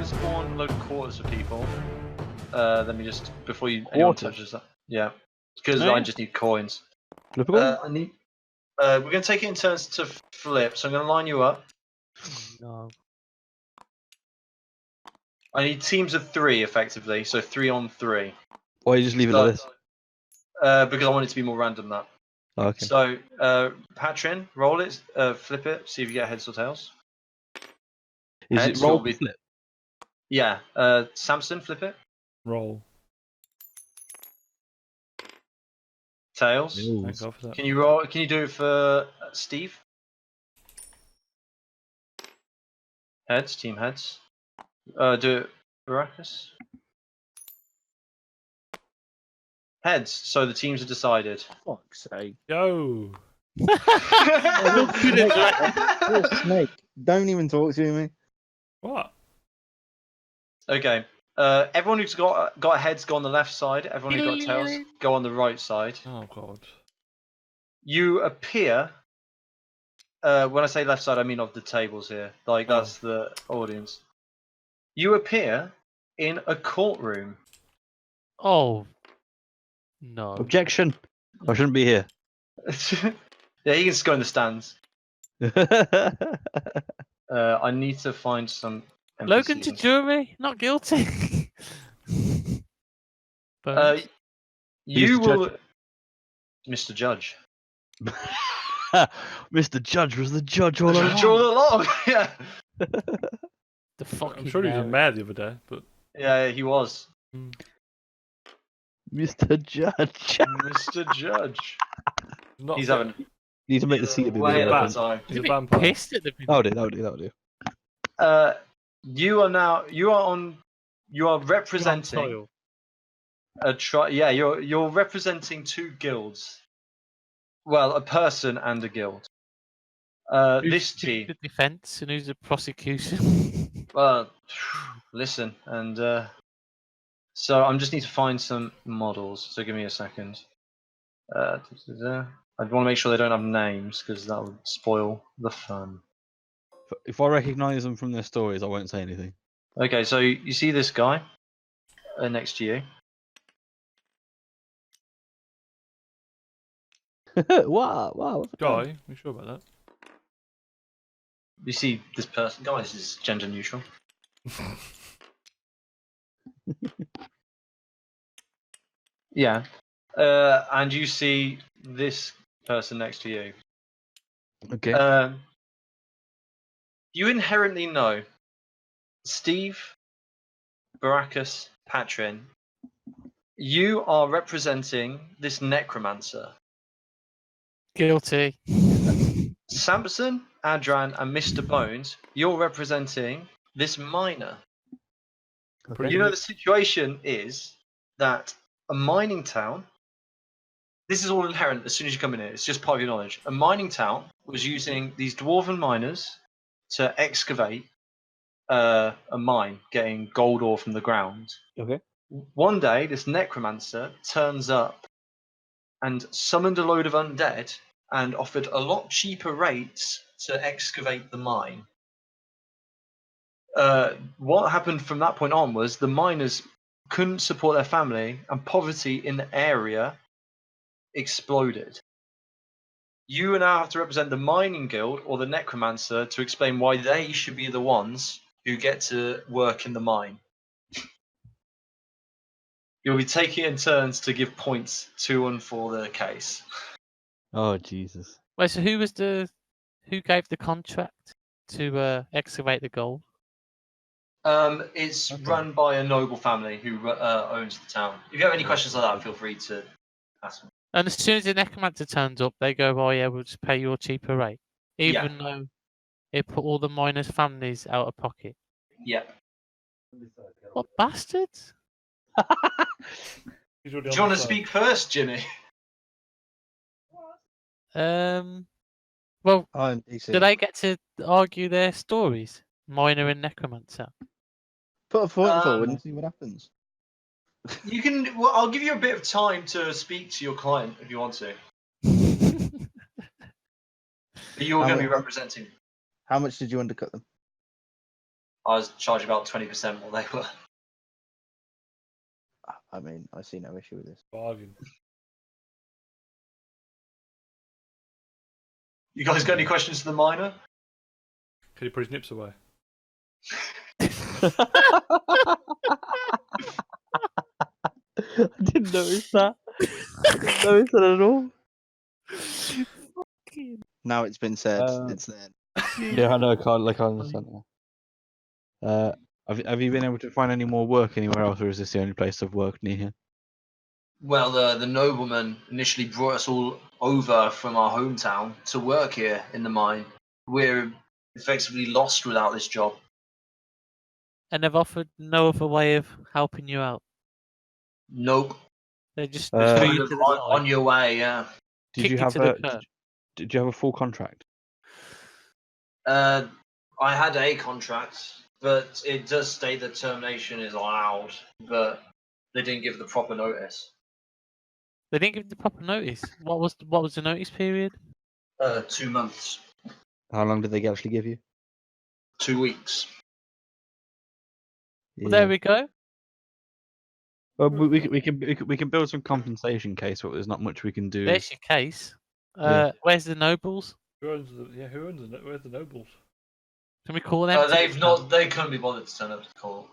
to spawn a load of quarters for people. Let me just before anyone touches that. Yeah, because I just need coins. Flip a coin? I need. We're gonna take it in turns to flip, so I'm gonna line you up. No. I need teams of 3 effectively, so 3 on 3. Or you just leave it like this? Because I want it to be more random than that. Oh, okay. So, Patrin, roll it, flip it, see if you get heads or tails. Is Heads it roll will be- flip? Yeah, Samson, flip it. Roll. Tails. Thank God for that. Can you roll? Can you do it for Steve? Heads, team heads. Do it, Baracus. Heads. So the teams are decided. Fuck's sake. Go. Snake. Don't even talk to me. What? Okay. Everyone who's got heads go on the left side. Everyone who's got tails go on the right side. Oh God. You appear. When I say left side, I mean of the tables here. Like that's the audience. You appear in a courtroom. Oh. No. Objection! I shouldn't be here. Yeah, you can just go in the stands. I need to find some. Logan to NPCs. jury, not guilty. Bones. You Mr. will, Mr. Judge. Mr. Judge was the judge all Judge along. all along. Yeah. The fuck. I'm sure he was mad the other day, but Yeah, he was. Mr. Judge. Mr. Judge. not He's having Need to make the seat a bit way bigger. at I that think. time. He's a bit vampire. pissed at the That'll do. You are representing you're representing 2 guilds. Well, a person and a guild. This team. The defense and who's the prosecution? Well, listen, and so I just need to find some models. So give me a second. I want to make sure they don't have names because that would spoil the fun. If I recognise them from their stories, I won't say anything. Okay, so you see this guy next to you. Wow. Guy, you sure about that? You see this person. Guys, is gender neutral. Yeah, and you see this person next to you. Okay. You inherently know Steve, Baracus, Patrin. You are representing this necromancer. Guilty. Samson, Adran, and Mr. Bones, you're representing this miner. Okay. You know the situation is that a mining town. This is all inherent as soon as you come in here. It's just part of your knowledge. A mining town was using these dwarven miners to excavate a mine, getting gold ore from the ground. Okay. One day, this necromancer turns up and summoned a load of undead and offered a lot cheaper rates to excavate the mine. What happened from that point on was the miners couldn't support their family and poverty in the area exploded. You now have to represent the mining guild or the necromancer to explain why they should be the ones who get to work in the mine. You'll be taking it in turns to give points to and for the case. Oh Jesus. Wait, so who gave the contract to excavate the gold? It's run by a noble family who owns the town. If you have any questions like that, feel free to ask me. And as soon as the necromancer turns up, they go, "Oh yeah, we'll just pay you a cheaper rate," even though it put all the miners' families out of pocket. Yeah. What bastards! He's already Do on you want the to side. speak first, Jimmy? Well, I'm DC. do they get to argue their stories? Miner and necromancer. Put a point forward and see what happens. You can. Well, I'll give you a bit of time to speak to your client if you want to. But you're How going to be much- representing. How much did you undercut them? I was charging about 20% what they were. I mean, I see no issue with this. Bargain. You guys got any questions to the miner? Can you put his nips away? I didn't notice that. I didn't notice that at all. Now it's been said, Uh, it's there. Yeah, I know. I can't understand that. Have you been able to find any more work anywhere else, or is this the only place of work near here? Well, the nobleman initially brought us all over from our hometown to work here in the mine. We're effectively lost without this job. And they've offered no other way of helping you out. Nope. They just Uh, threw Kind you of to the on side. your way, yeah. Did Kick you you have to the a curb. did you have a full contract? I had a contract, but it does state that termination is allowed, but they didn't give the proper notice. They didn't give the proper notice. What was the notice period? 2 months, How long did they actually give you? 2 weeks. Well, there we go. Well, we can build some compensation case, but there's not much we can do. There's your case. Yeah. Where's the nobles? Who owns where's the nobles? Can we call them? They couldn't be bothered to turn up to the call.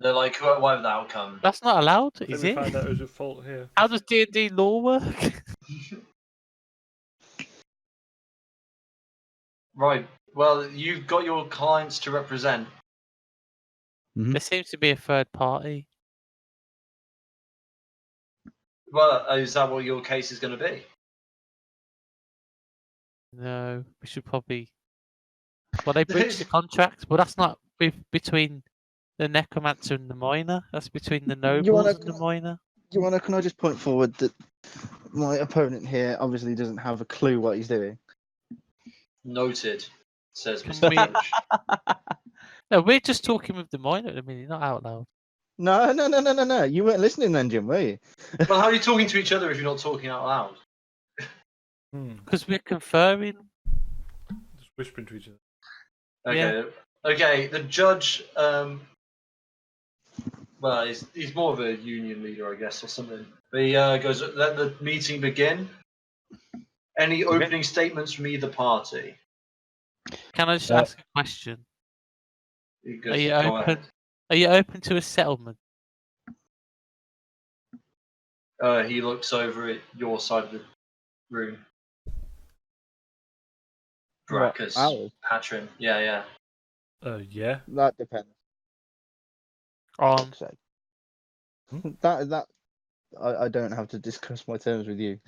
They're like, why would that come? That's not allowed, I think is we it? found out who's at fault here. How does D&D law work? Right. Well, you've got your clients to represent. There seems to be a third party. Well, is that what your case is going to be? No, we should probably. Well, they breached the contract, but that's not between the necromancer and the miner. That's between the nobles and the miner. Can I just point forward that my opponent here obviously doesn't have a clue what he's doing? Noted, says Can Mr. we- Roach. No, we're just talking with the miner at the minute, not out loud. No. You weren't listening then, Jim, were you? Well, how are you talking to each other if you're not talking out loud? Because we're conferring. Just whispering to each other. Okay. Okay. The judge. Well, he's more of a union leader, I guess, or something. But he goes, "Let the meeting begin. Any opening statements from either party?" Can I just ask a question? He goes, Are you "Go open? ahead." Are you open to a settlement? He looks over at your side of the room. Brackus, Ours? patron. Yeah. Yeah. That depends. Fuck's sake. That I don't have to discuss my terms with you.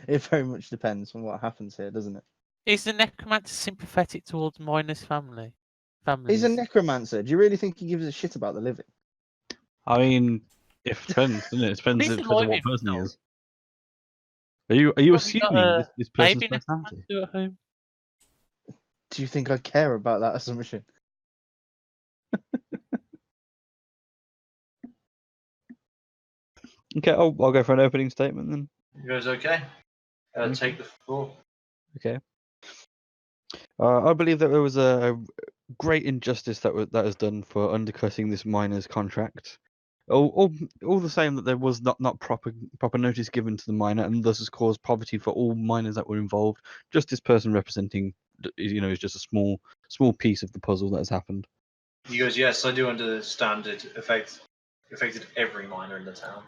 It very much depends on what happens here, doesn't it? Is the necromancer sympathetic towards Miner's family? He's a necromancer. Do you really think he gives a shit about the living? I mean, it depends, doesn't it? It depends, He's depends on alive what if person he not. is. Are you Probably got assuming a this person's baby personality? necromancer at home. Do you think I care about that assumption? Okay, I'll go for an opening statement then. He goes, "Okay. Take the floor." Okay. I believe that there was a great injustice that was done for undercutting this miner's contract. All the same that there was not proper notice given to the miner, and thus has caused poverty for all miners that were involved. Just this person representing, is just a small piece of the puzzle that has happened. He goes, "Yes, I do understand it affected every miner in the town."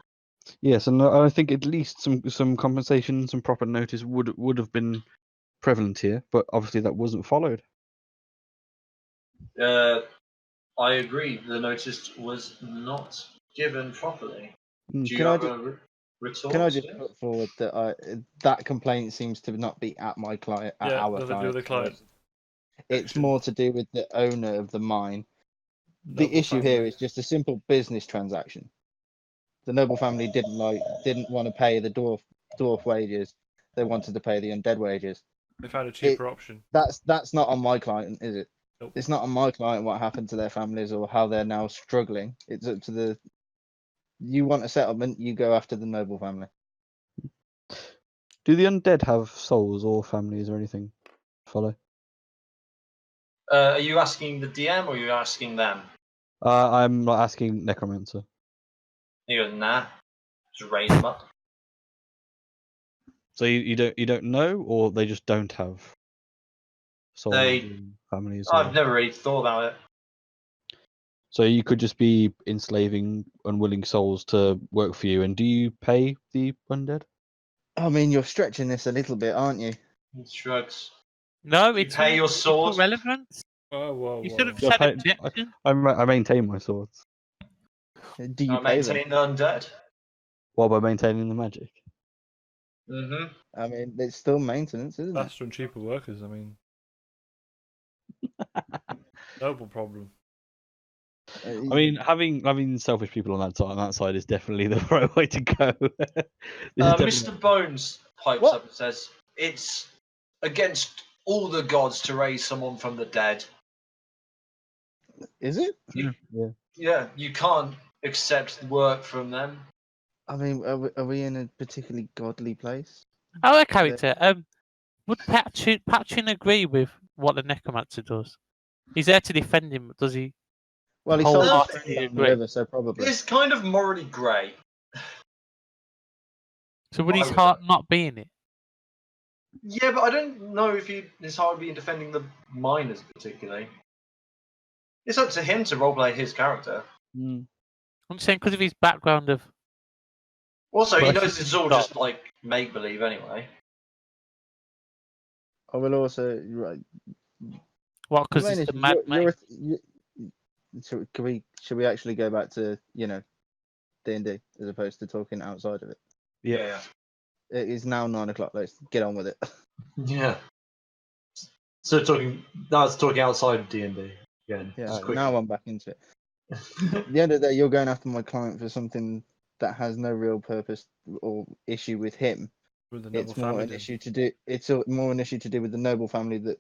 Yes, and I think at least some compensation, some proper notice would have been prevalent here, but obviously that wasn't followed. I agree. The notice was not given properly. Do you Can I have just- a retort? Can I just to it? put forward that that complaint seems to not be at my client, at Yeah, our nothing to do with the client. It's more to do with the owner of the mine. The Noble issue here family. is just a simple business transaction. The noble family didn't want to pay the dwarf wages. They wanted to pay the undead wages. They found a cheaper option. That's not on my client, is it? Nope. It's not on my client what happened to their families or how they're now struggling. It's up to the. You want a settlement, you go after the noble family. Do the undead have souls or families or anything? Follow? Are you asking the DM or are you asking them? I'm not asking Necromancer. He goes, nah. Just raise them up. So you don't know, or they just don't have souls and families. I've never really thought about it. So you could just be enslaving unwilling souls to work for you. And do you pay the undead? I mean, you're stretching this a little bit, aren't you? He shrugs. No, You it's pay your it's swords? irrelevant. Whoa. You should have Yeah, said pay- objection. I maintain my swords. Do you pay them? Maintain the undead. While by maintaining the magic. Mm-hmm. I mean, it's still maintenance, isn't it? Faster and cheaper workers. I mean, noble problem. I mean, having selfish people on that side is definitely the right way to go. Mr. Bones pipes What? up and says, "It's against all the gods to raise someone from the dead. Is it? Yeah, you can't accept work from them." I mean, are we in a particularly godly place? Our character, would Patrin agree with what the necromancer does? He's there to defend him, but does he? Well, he sold his Wholeheartedly friend down the agree. river, so probably. It's kind of morally grey. So would I his would- heart not be in it? Yeah, but I don't know if his heart would be in defending the miners particularly. It's up to him to roleplay his character. Mm. I'm saying because of his background of Also, he But- knows it's all just like make believe anyway. I will also right. what? Because Rainish, it's the mad mate. should we actually go back to D&D as opposed to talking outside of it? Yeah. It is now 9 o'clock. Let's get on with it. Yeah. So that's talking outside of D&D again. Yeah, just quickly. now I'm back into it. At the end of the day, you're going after my client for something that has no real purpose or issue with him. With the noble It's more family. an issue to do. It's more an issue to do with the noble family that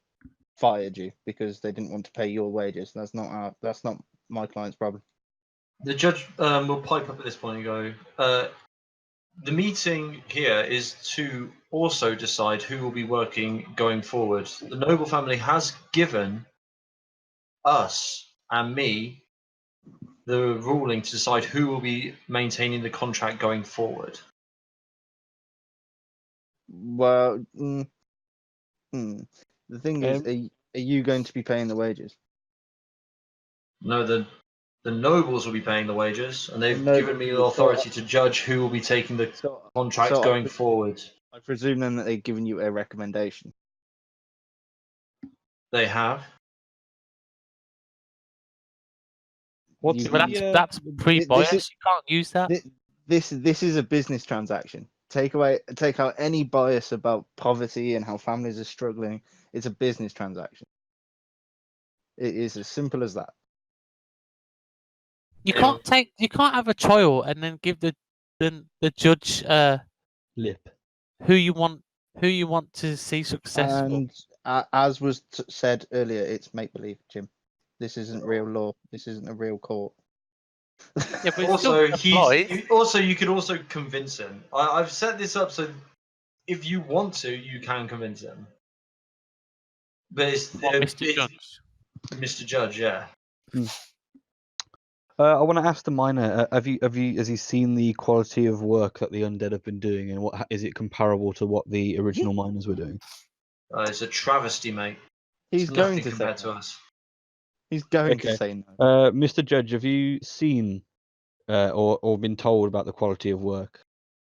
fired you because they didn't want to pay your wages. That's not my client's problem. The judge will pipe up at this point and go, the meeting here is to also decide who will be working going forward. The noble family has given us and me the ruling to decide who will be maintaining the contract going forward. Well, the thing is, are you going to be paying the wages? No, the nobles will be paying the wages, and they've The nobles- given me the authority to judge who will be taking the So, contract so going forward. I presume then that they've given you a recommendation. They have. What's You But can- that's pre-bias. is- You can't use that. This is a business transaction. Take out any bias about poverty and how families are struggling. It's a business transaction. It is as simple as that. You Yeah. can't have a trial and then give the judge lip? who you want to see successful. And as was said earlier, it's make believe, Jim. This isn't real law. This isn't a real court. Yeah, but it Also, still applies. you could also convince him. I've set this up so if you want to, you can convince him. But it's Mr. Judge. Mr. Judge, yeah. I want to ask the miner. Has he seen the quality of work that the undead have been doing, and what is it comparable to what the original miners were doing? It's a travesty, mate. He's It's going nothing to say compared to no. us. He's going Okay. to say no. Mr. Judge, have you seen or been told about the quality of work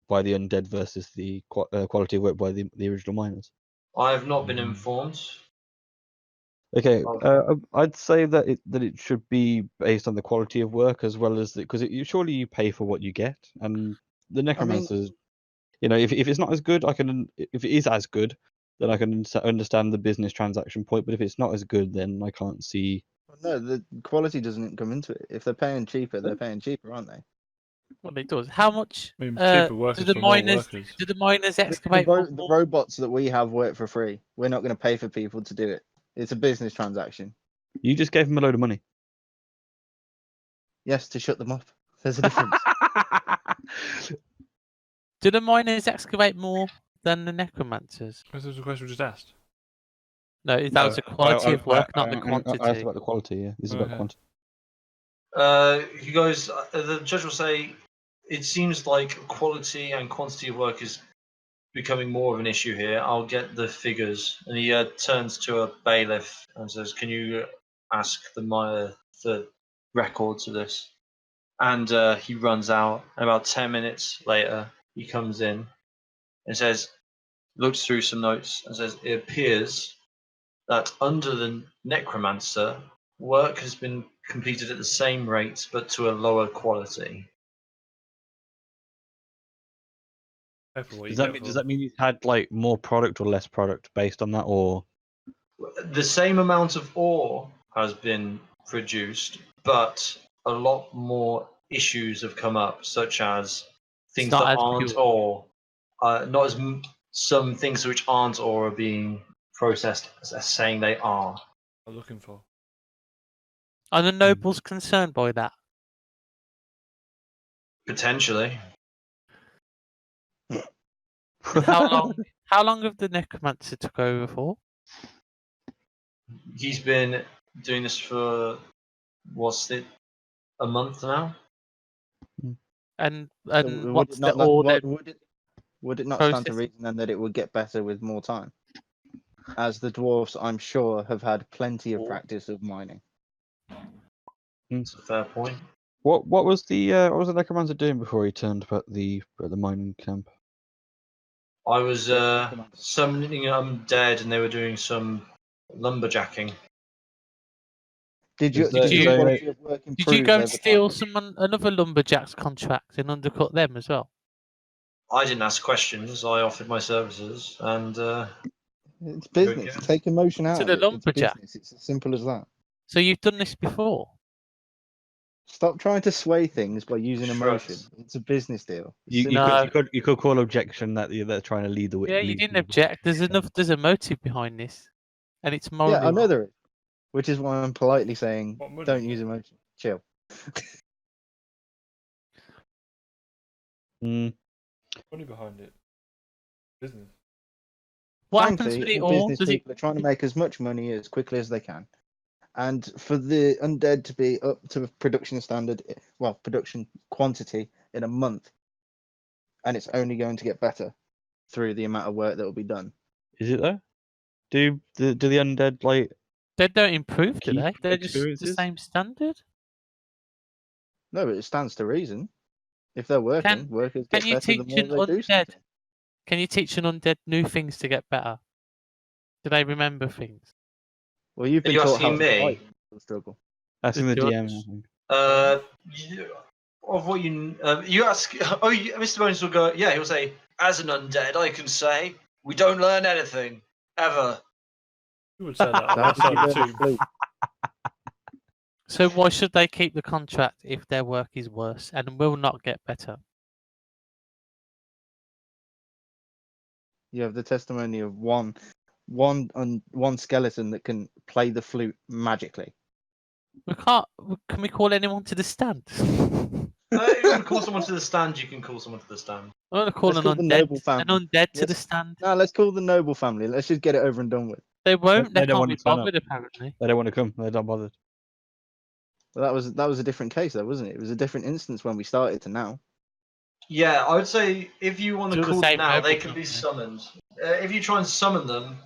by the undead versus the quality of work by the original miners? I have not been informed. Okay, I'd say that it should be based on the quality of work as well as because surely you pay for what you get, and the necromancers, if it's not as good, if it is as good, then I can understand the business transaction point. But if it's not as good, then I can't see. No, the quality doesn't come into it. If they're paying cheaper, they're paying cheaper, aren't they? Well, it does. How much I mean, cheaper workers do the for more miners workers. excavate? The robots that we have work for free. We're not going to pay for people to do it. It's a business transaction. You just gave him a load of money. Yes, to shut them up. There's a difference. Do the miners excavate more than the necromancers? This is a question we just asked. No, that No, was the quality of work, not the I asked quantity. about the quality. Yeah, this is about Okay. quantity. He goes. The judge will say, "It seems like quality and quantity of work is becoming more of an issue here. I'll get the figures." And he turns to a bailiff and says, "Can you ask the records of this?" And he runs out. And about 10 minutes later, he comes in and says, looks through some notes and says, "It appears that under the necromancer, work has been completed at the same rate but to a lower quality." Careful what you Does that get mean for. does that mean he's had like more product or less product based on that, or The same amount of ore has been produced, but a lot more issues have come up, such as things not that as aren't pure. ore, not as some things which aren't ore are being processed as saying they are. I'm looking for. Are the nobles concerned by that? Potentially. And how long? How long have the necromancer took over for? He's been doing this for, what's it, a month now? And So what's the order would it not stand to process? reason then that it would get better with more time? As the dwarfs, I'm sure, have had plenty of practice of mining. It's a fair point. what was the necromancer doing before he turned up at the mining camp? I was summoning undead and they were doing some lumberjacking. Did you Is did there- is your there quality of work Did you improve go and over steal time? another lumberjack's contract and undercut them as well? I didn't ask questions. I offered my services, and It's There we business. go. Take emotion out To of the it. It's lumberjack. business. It's as simple as that. So you've done this before? Stop trying to sway things by using emotion. Shrugs. It's a business deal. It's You simple. No. could you could call objection that they're trying to lead the way. Yeah, you didn't object. There's a motive behind this, and it's morally Yeah, I know wrong. there is. Which is why I'm politely saying What money? don't use emotion. Chill. Mm. Money behind it. Business. What happens Frankly, with the all ore? business Does it? people are trying to make as much money as quickly as they can. And for the undead to be up to production standard, well, production quantity in a month, and it's only going to get better through the amount of work that will be done. Is it though? Do the undead like They don't improve, do keep they? They're just the experiences? same standard. No, but it stands to reason. If they're working, workers Can get you better the teach more an they do undead? something. Can you teach an undead new things to get better? Do they remember things? Well, you've Are been you taught how asking to me? fight. Struggle. Asking the The DM. judge. I think. Of what you ask. Mr. Bones will go. Yeah, he'll say, "As an undead, I can say we don't learn anything ever." Who would say that So how outside did you the learn to tomb? flute? So why should they keep the contract if their work is worse and will not get better? You have the testimony of one skeleton that can play the flute magically. We can't. Can we call anyone to the stand? If you want to call someone to the stand, you can call someone to the stand. I want to call Let's an call the undead, noble an family. undead to the Let's- stand. No, let's call the noble family. Let's just get it over and done with. They won't. They They don't can't want be to turn up. bothered. Apparently, They don't want to come. They're not bothered. Well, that was a different case, though, wasn't it? It was a different instance when we started to now. Yeah, I would say if you want to Still the call them same now, they noble can be family. summoned. If you try and summon them,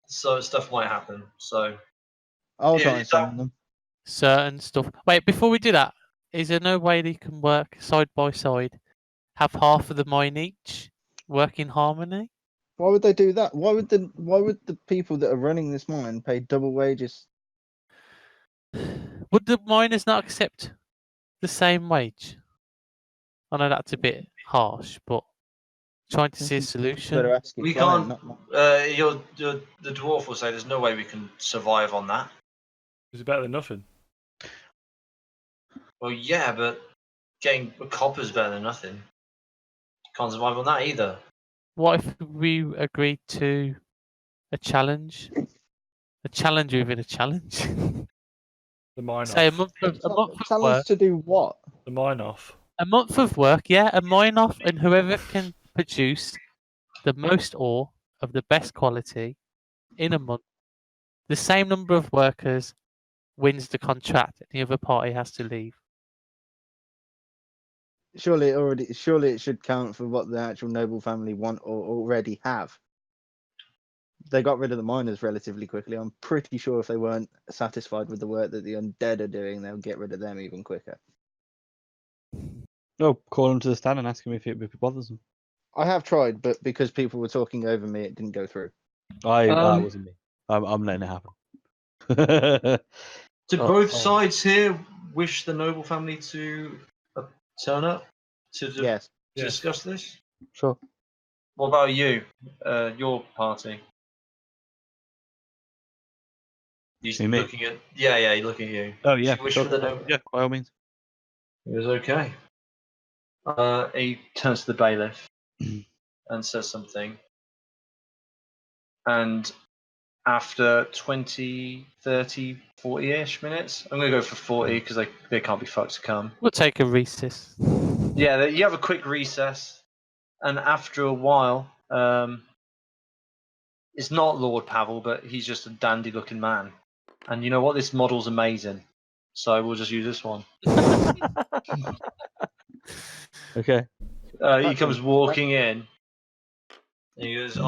so stuff might happen. So I'll Yeah, try and it's summon them. certain stuff. Wait, before we do that, is there no way they can work side by side, have half of the mine each, work in harmony? Why would they do that? Why would the people that are running this mine pay double wages? Would the miners not accept the same wage? I know that's a bit harsh, but trying to see a solution. Better ask your we client, can't. not The dwarf will say there's no way we can survive on that. Is it better than nothing? Well, yeah, but getting a copper's better than nothing. Can't survive on that either. What if we agreed to a challenge? A challenge within a challenge. The mine Say a off. month of challenge work. to do what? The mine off. A month of work, yeah, a mine off, and whoever can produce the most ore of the best quality in a month the same number of workers wins the contract, and the other party has to leave. Surely it should count for what the actual noble family want or already have. They got rid of the miners relatively quickly. I'm pretty sure if they weren't satisfied with the work that the undead are doing, they'll get rid of them even quicker. No, call them to the stand and ask them if it bothers them. I have tried, but because people were talking over me, it didn't go through. That wasn't me. I'm letting it happen. Do both sides here wish the noble family to turn up to Yes. discuss this? Sure. What about you? Your party? He's Me? looking at he's looking at you. Oh yeah. Do you wish sure. for the noble? Yeah, by all means. It was okay. He turns to the bailiff and says something. And after 20, 30, 40-ish minutes, I'm going to go for 40 because they can't be fucked to come. We'll take a recess. Yeah, you have a quick recess. And after a while, it's not Lord Pavel, but he's just a dandy-looking man. And you know what? This model's amazing. So we'll just use this one. Okay. He comes walking in. And he goes,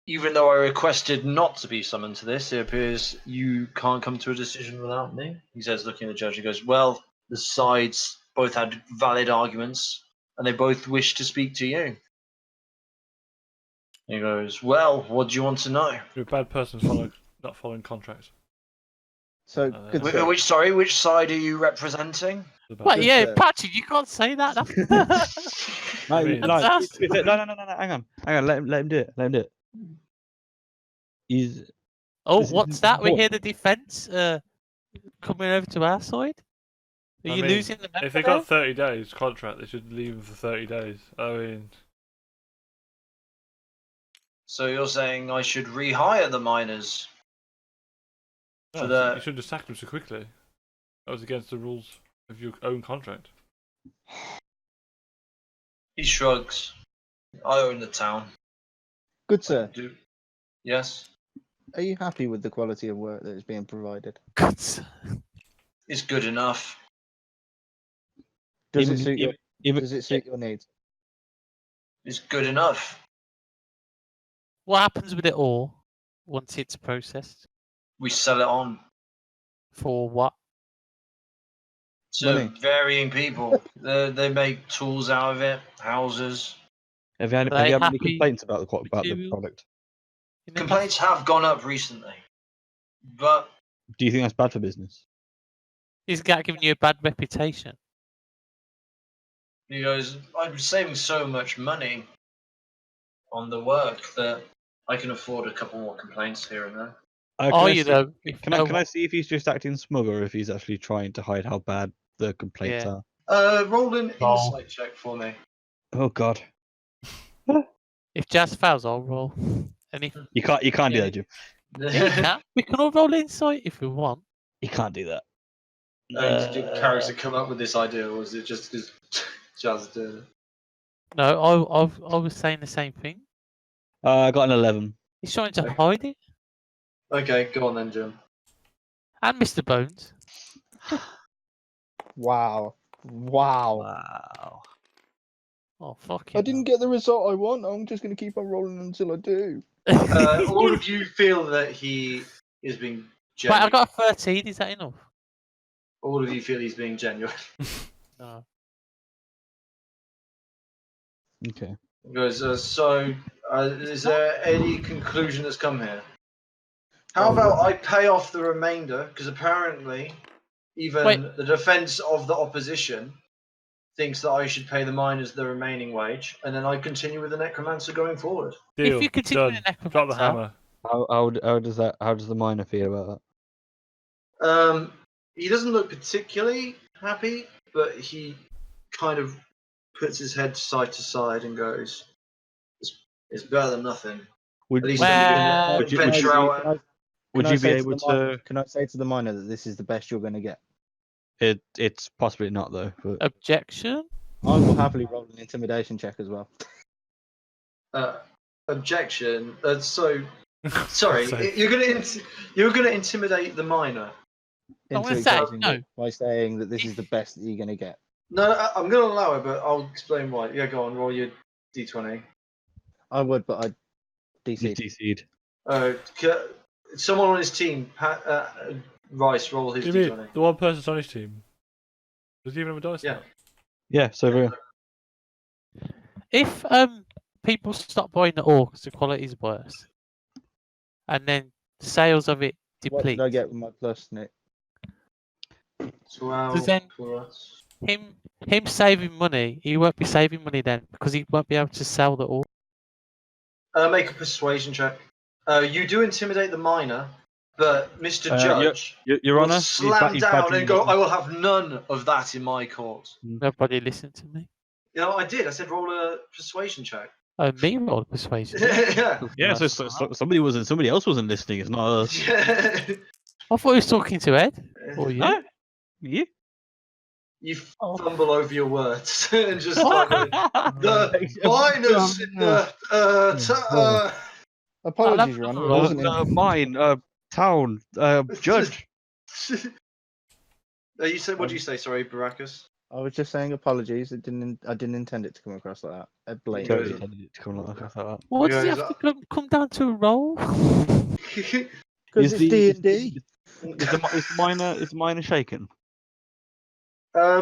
even though I requested not to be summoned to this, it appears you can't come to a decision without me. He says, looking at the judge, he goes, well, the sides both had valid arguments, and they both wish to speak to you. He goes, well, what do you want to know? You're a bad person not following contracts. So, good sir. Which side are you representing? Well, Good yeah, sir. Patrick, you can't say that. No, I mean- no, hang on. Let him do it. Let him do it. He's Oh, This is what's that? We what- hear the defence coming over to our side. Are I you mean, losing the member If they there? got 30 days contract, they should leave them for 30 days. I mean, So you're saying I should rehire the miners? no, the- you shouldn't have sacked them so quickly. That was against the rules of your own contract. He shrugs. I own the town. Good sir. Yes? Are you happy with the quality of work that is being provided? Good sir. It's good enough. Does Even- it suit your even- Does it suit your needs? It's good enough. What happens with it all once it's processed? We sell it on For what? to Money. varying people. They make tools out of it, houses. Have you had Are they any happy complaints about the material? product? You know, Complaints have gone up recently. But Do you think that's bad for business? Is that giving you a bad reputation? he goes, I'm saving so much money on the work that I can afford a couple more complaints here and there. Are you though? Can I see if he's just acting smug or if he's actually trying to hide how bad the complaints Yeah. are? Roll an Roll. insight check for me. Oh God, If Jazz fails, I'll roll. And if you can't do Yeah. that, Jim. yeah, you can. We can all roll insight if we want. You can't do that. Did your character come up with this idea, or was it just because Jazz did it? No, I was saying the same thing. I got an 11. He's trying to Okay. hide it. Okay, go on then, Jim. And Mr. Bones. Wow. Wow. Oh fuck I didn't get the result I want. I'm just going to keep on rolling until I do. All of you feel that he is being Wait, genuine. I got a 13. Is that enough? All of you feel he's being genuine. No. Okay. Because, is there any conclusion that's come here? How about I pay off the remainder? Because apparently, even Wait. the defence of the opposition thinks that I should pay the miners the remaining wage, and then I continue with the necromancer going forward. Deal. you continue Done. with the Drop the necromancer- hammer. How does the miner feel about He doesn't look particularly happy, but he kind of puts his head side to side and goes, "It's better than nothing." that? Would, At least Well, I'm gonna would venture out. would Can I you be say to able the miner- to? Can I say to the miner that this is the best you're going to get? It's possibly not though. But Objection? I will happily roll an intimidation check as well. Objection. So Sorry, Sake. you're gonna intimidate the miner. I'm into gonna say, accepting no. it by saying that this is the best that you're going to get. No, I'm gonna allow it, but I'll explain why. Yeah, go on. Roll your d20. I would, but I'd You DC. DC'd. Someone on his team, Rhys, roll his Do you mean d20. the one person's on his team? Does he even have a dice? Yeah. set? Yeah, so here. If people stop buying the ore because the quality is worse, and then sales of it What deplete, did I get with my plus, Nick? 12 then- plus. him saving money, he won't be saving money then because he won't be able to sell the ore. Make a persuasion check. You do intimidate the miner, but Mr. Judge Your will Honour, slam he's down badgering and go, me. I will have none of that in my court. Nobody listened to me. You know, I did. I said roll a persuasion check. Oh, me rolled persuasion. Yeah. Yeah, so somebody else wasn't listening. It's not us. I thought he was talking to Ed. Or you. No, you. You Oh. fumble over your words and just start going, the miners in the Apologies, Your Honour. It wasn't in... mine, town, judge. You said, what did you say? Sorry, Baracus. I was just saying apologies. I didn't intend it to come across like that. I blame Totally you. intended it to come like that. Why does it Guys, have to come down to a roll? Because it's D&D. Is the miner shaken?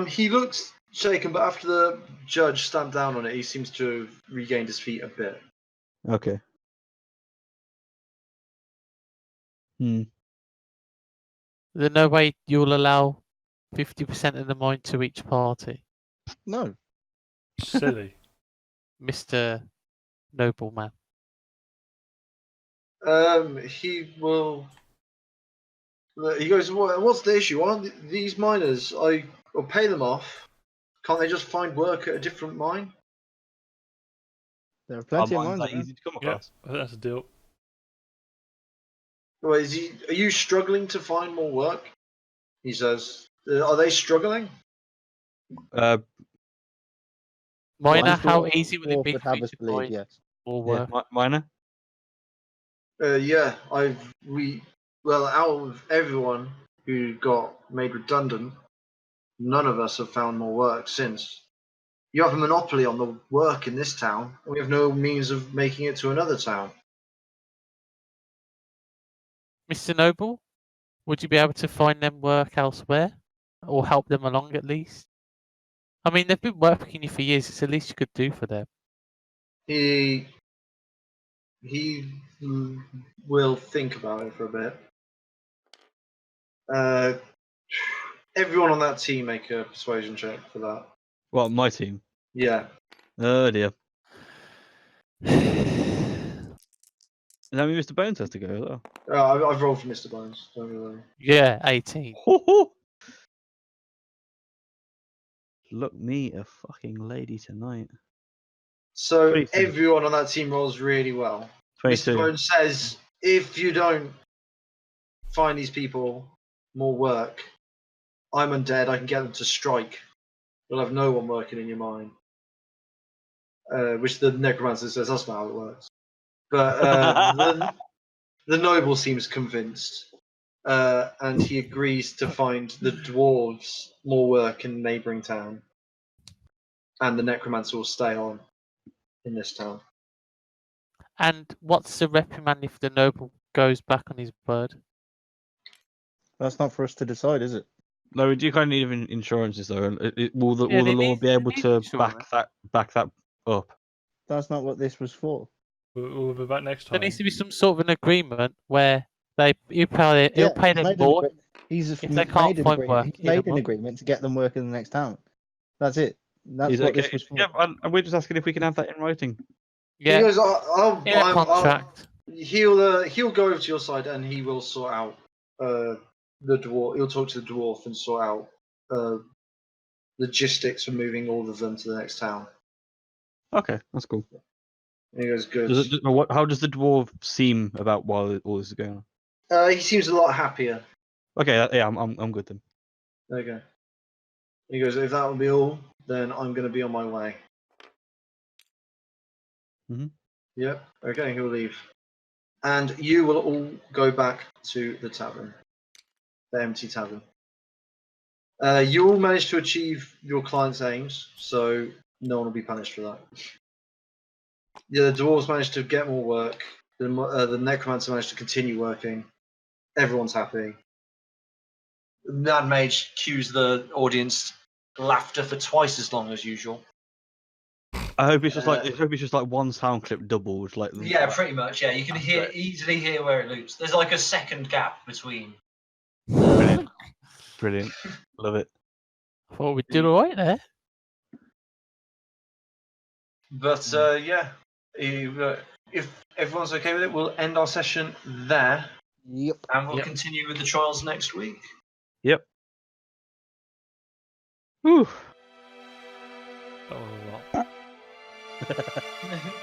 He looks shaken, but after the judge stamped down on it, he seems to have regained his feet a bit. Okay. There's no way you'll allow 50% of the mine to each party, No. Silly. He Mr. Nobleman. will. He goes, what's the issue? Aren't these miners? I'll pay them off. Can't they just find work at a different mine? There are plenty of Are mines mines that around. easy to come Yeah, across? I think that's a deal. Well, are you struggling to find more work? He says. Are they struggling? Miner, Mine's how dwarf- easy would it dwarf be would for have you us to bleed, find yes. more Yeah, work? miner. Yeah, out of everyone who got made redundant, none of us have found more work since. You have a monopoly on the work in this town, and we have no means of making it to another town. Mr. Noble, would you be able to find them work elsewhere? Or help them along at least? I mean, they've been working you for years. It's the least you could do for them. He will think about it for a bit. Everyone on that team make a persuasion check for that. Well, my team. Yeah. Oh dear. That means Mr. Bones has to go as well. I've rolled for Mr. Bones. Don't worry. Yeah, 18. Look me a fucking lady tonight. So 22. everyone on that team rolls really well. 22. Mr. Bones says, if you don't find these people more work, I'm undead, I can get them to strike. You'll have no one working in your mine. Which the necromancer says, that's not how it works. But the noble seems convinced. And he agrees to find the dwarves more work in the neighbouring town. And the necromancer will stay on in this town. And what's the reprimand if the noble goes back on his word? That's not for us to decide, is it? No, we do kind of need insurances though. Will the Yeah, they law need- be able they need to insurance. back that up? That's not what this was for. We'll be back next There time. needs to be some sort of an agreement where he'll pay He's them made an more. agree- He's if they made can't an find agreement. work He's in a made an month. agreement to get them work in the next town. That's it. That's Is what okay? this was for. Yeah, and we're just asking if we can have that in writing. Yeah, He goes, in a contract. he'll go over to your side and he will sort out the dwarf. He'll talk to the dwarf and sort out logistics for moving all of them to the next town. Okay, that's cool. And he goes, good. How does the dwarf seem about while all this is going on? He seems a lot happier. Okay, yeah, I'm good then. There you go. He goes, if that will be all, then I'm going to be on my way. Mhm. Yep. Okay, he'll leave. And you will all go back to the tavern, the empty tavern. You all managed to achieve your client's aims, so no one will be punished for that. Yeah, the dwarves managed to get more work. The necromancer managed to continue working. Everyone's happy. The Mad Mage cues the audience laughter for twice as long as usual. I hope it's just like one sound clip doubled. Like Yeah, pretty much. Yeah, you can That's easily hear where it loops. There's like a second gap between. Brilliant. Brilliant. Love it. Thought we did all right there. But yeah, if everyone's okay with it, we'll end our session there, Yep. and we'll Yep. continue with the trials next week. Yep. Whew. That was a lot.